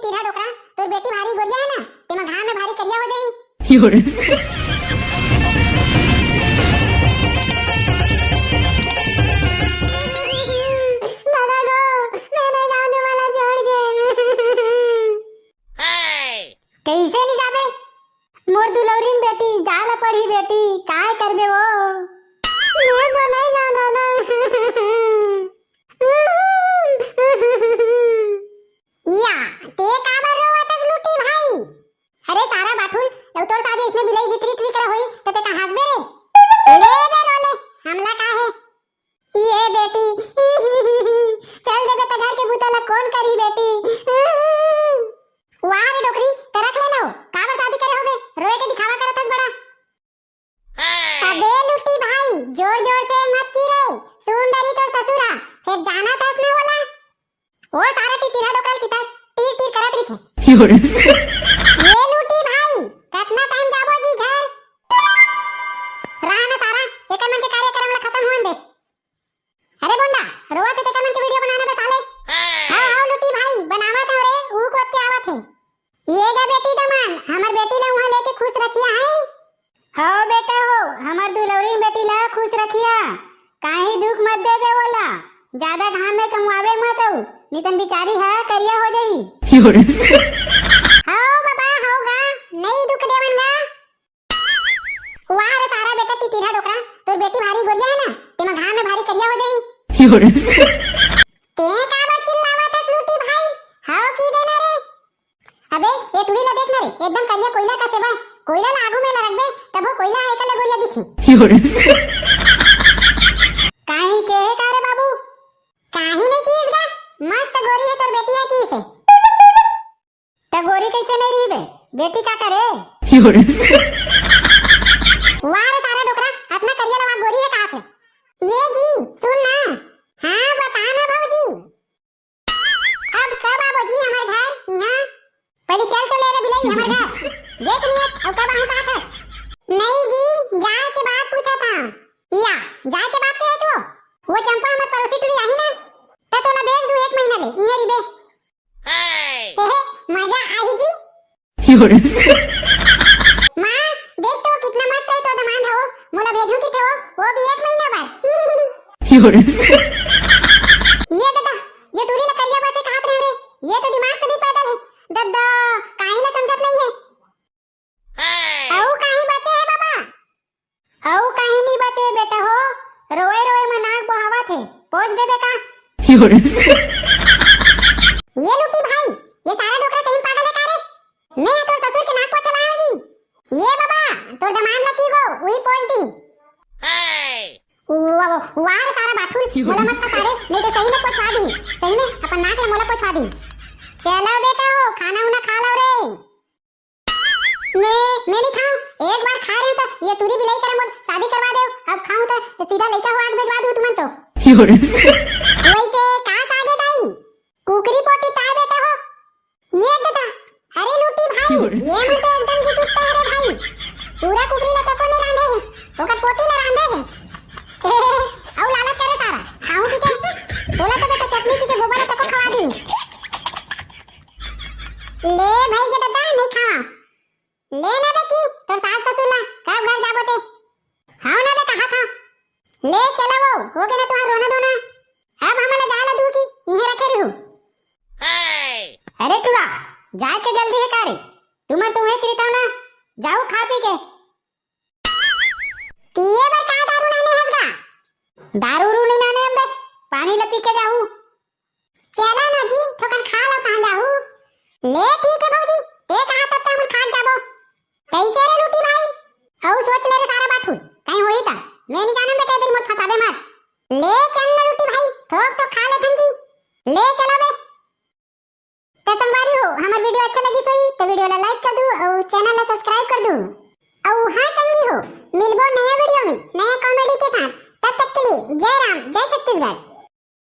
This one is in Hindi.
टीढ़ा डोकरा, तोर बेटी भारी गोरिया है ना, तेमा घाम में भारी करिया हो जाई। दादा गो, मैंने जान वाला छोड़ के। कैसे नहीं जाबे? मोर दुलौरीन बेटी जाला पड़ी बेटी, काय करबे वो? मैं तो नहीं जाना ना। या ते काबर रोवतस लूटी भाई? अरे सारा बाठुल लव तोर शादी इसमें बिलाई जितरी ट्री कर होई त ते का हंसबे रे? ले बे रोले हमला का है? ये बेटी चल दे बेटा घर के भूतला कौन करी बेटी? वाह रे डोकरी ते रख लेना हो, काबर शादी करे होबे? रोए के दिखावा करतस बड़ा। अबे लूटी भाई जोर जोर से मत की रे, सुंदरी तो ससुरा फिर जाना तस न होला। वो सारा टीढ़ा डोकरा किता टीर टीर करत रही थे। ये लूटी भाई कितना टाइम जाबो जी घर? राना सारा एकर मन के कार्यक्रम ला खत्म होन दे। अरे बोंडा रोवा ते तेकर मन के वीडियो बनाना बे साले। हां लूटी भाई बनावा था रे, ऊ को क्या आवत है? ये गा बेटी दमान हमर बेटी ला वहां लेके खुश रखिया है। हो बेटा हो हमर दुलौरीन बेटी ला खुश रखिया, काहे दुख मत देबे बोला, ज्यादा घाम में कमवावे मत हो, नितन बिचारी है करिया हो जाई। हां बाबा होगा नहीं दुख देवनगा। वाह रे सारा बेटा टीढ़ा डोकरा, तोर बेटी भारी गोरिया है ना, तेमा घाम में भारी करिया हो जाई। ते काबर चिल्लावतस लूटी भाई? हां की देना रे? अबे ये टुड़ी ला देख ना रे, एकदम करिया कोयला का सेवा, कोयला ला आगू में ला रखबे तब वो कोयला है कले गोरिया दिखी। काहे के है कारे बाबू? काहे नहीं की इसका मस्त गोरी है तोर बेटी है की से त गोरी कैसे नहीं रही बे? बेटी का करे? वाह रे सारा डोकरा अपना करिया लवा गोरी है कहा थे? ये जी सुन ना। हां बता ना बाबूजी। अब कब आओ जी हमारे घर? यहां पहले चल तो ले रे बिलाई हमारे घर देख नहीं अब कब आऊं कहा था? नहीं जी जाए के बाद पूछा था। या जाए के बाद के छो वो चंपा हमर पड़ोसी टुरी आई ना त तोला भेज दू 1 महीना ले इहे रिबे। मजा आई जी। मां देख तो कितना मस्त है तो दमान हो, मोला भेजू की थे वो भी 1 महीना बाद। ये दादा ये टुरी ला करिया बात कहत रहे रे, ये तो दिमाग से भी पैदल है दद्दा, काहे ला समझत नहीं है? औ काहे बचे है बाबा? औ काहे नहीं बचे बेटा हो, रोए रोए में नाक बहावत है, पोछ दे बेटा। ये लूटी भाई ये सारा डोकरा सही पागल है कारे? मैं तो ससुर के नाक पोछ चलाऊं जी। ये बाबा तो दमान लकी गो वही पोछ दी। वाह सारा बाथुल मोला मत पसारे, नहीं तो सही में पोछवा दी, सही में अपन नाक ला मोला पोछवा दी। चलो बेटा हो खाना उना खा लो रे। मैं नहीं खाऊं, एक बार खा रही हूं तो ये टूरी बिलाई करे मोर शादी करवा दे, अब खाऊं तो सीधा लइका हुआ भेजवा दूं तुमन तो। वैसे कहां से आगे दाई कुकरी पोटी ता बेटा हो? ये दादा अरे लूटी भाई ये मन तो एकदम जी छुट्टा है रे भाई, पूरा कुकरी ला तको नहीं रांधे है, ओकर पोटी ला रांधे है। औ लालच करे सारा खाऊं की क्या? बोला तो बेटा चटनी की गोबर तको खवा दी। ले भाई के दादा नहीं खावा ले ना बेटी तो सास ससुर ला कब घर जाबो ते? हां ना बे कहा था ले चलो वो हो गया ना तुम्हारा रोना धोना, अब हमला जाला दू की यहीं रखे रहू। अरे टुड़ा जाए के जल्दी है कारे, तुम्हें चिरता ना जाओ खा पी के। पिए बर का दारू नाने हसगा? दारू रू नहीं नाने अब पानी ल पी के जाऊ। चला ना जी थोकन खा लो कहां जाऊ। ले ठीक है भौजी ते कहा तब हम खा जाबो। कैसे रे लूटी भाई? औ सोच ले रे सारा बाठू कहीं होई ता मैं नहीं जानम बेटा तेरी मत फसाबे मत। ले चल ना लूटी भाई थोक तो खा ले थंजी, ले चलो बे। तो संगवारी हो हमार वीडियो अच्छा लगी सोई तो वीडियो ला लाइक कर दू और चैनल ला सब्सक्राइब कर दू। और हां संगी हो मिलबो नया वीडियो में नया कॉमेडी के साथ, तब तक के लिए जय राम जय छत्तीसगढ़।